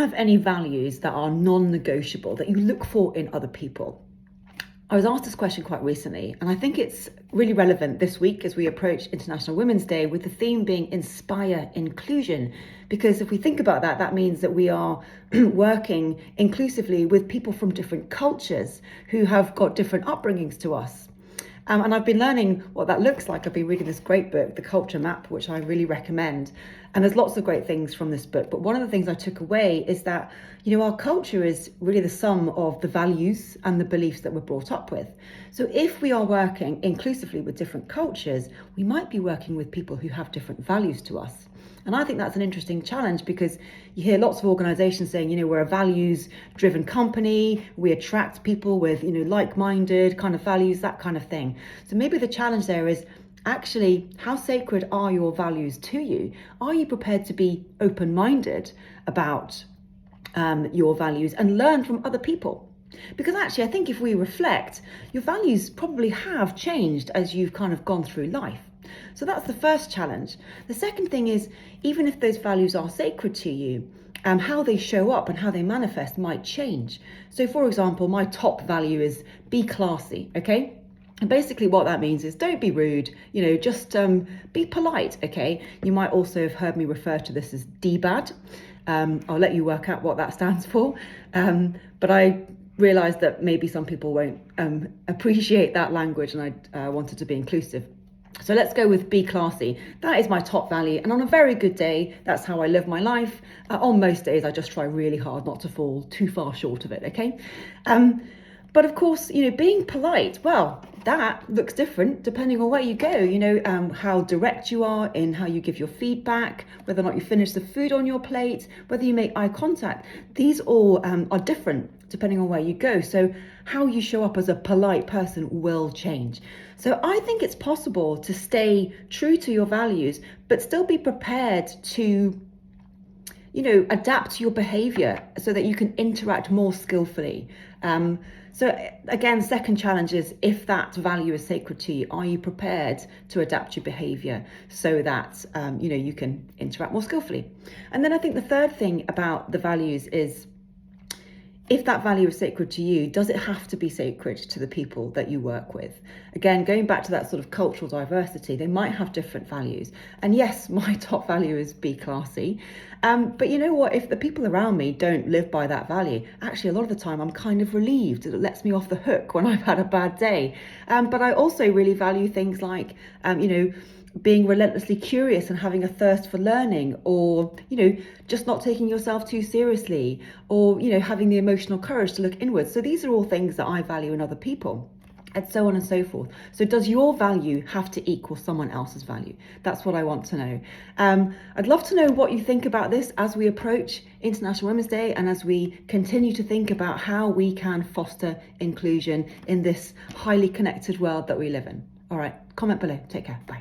have any values that are non-negotiable that you look for in other people? I was asked this question quite recently, and I think it's really relevant this week as we approach International Women's Day, with the theme being Inspire Inclusion. Because if we think about that, that means that we are working inclusively with people from different cultures who have got different upbringings to us. And I've been learning what that looks like. I've been reading this great book, The Culture Map, which I really recommend. And there's lots of great things from this book. But one of the things I took away is that, our culture is really the sum of the values and the beliefs that we're brought up with. So if we are working inclusively with different cultures, we might be working with people who have different values to us. And I think that's an interesting challenge, because you hear lots of organizations saying, we're a values-driven company, we attract people with, like-minded kind of values, that kind of thing. So maybe the challenge there is, actually, how sacred are your values to you? Are you prepared to be open-minded about your values and learn from other people? Because actually, I think if we reflect, your values probably have changed as you've kind of gone through life. So that's the first challenge. The second thing is, even if those values are sacred to you, how they show up and how they manifest might change. So for example, my top value is be classy, okay? And basically what that means is don't be rude, just be polite, okay? You might also have heard me refer to this as DBAD. I'll let you work out what that stands for. But I realised that maybe some people won't appreciate that language, and I wanted to be inclusive. So let's go with be classy. That is my top value. And on a very good day, that's how I live my life. On most days, I just try really hard not to fall too far short of it, okay? But of course, being polite, well, that looks different depending on where you go, how direct you are in how you give your feedback, whether or not you finish the food on your plate, whether you make eye contact. These all are different depending on where you go. So how you show up as a polite person will change. So I think it's possible to stay true to your values, but still be prepared to adapt your behavior so that you can interact more skillfully. So again, second challenge is, if that value is sacred to you, are you prepared to adapt your behavior so that, you can interact more skillfully? And then I think the third thing about the values is, if that value is sacred to you, does it have to be sacred to the people that you work with? Again, going back to that sort of cultural diversity, they might have different values. And yes, my top value is be classy. But you know what? If the people around me don't live by that value, actually a lot of the time I'm kind of relieved. It lets me off the hook when I've had a bad day. But I also really value things like, being relentlessly curious and having a thirst for learning, or, just not taking yourself too seriously, or, having the emotional courage to look inwards. So these are all things that I value in other people, and so on and so forth. So does your value have to equal someone else's value? That's what I want to know. I'd love to know what you think about this as we approach International Women's Day, and as we continue to think about how we can foster inclusion in this highly connected world that we live in. All right, comment below. Take care. Bye.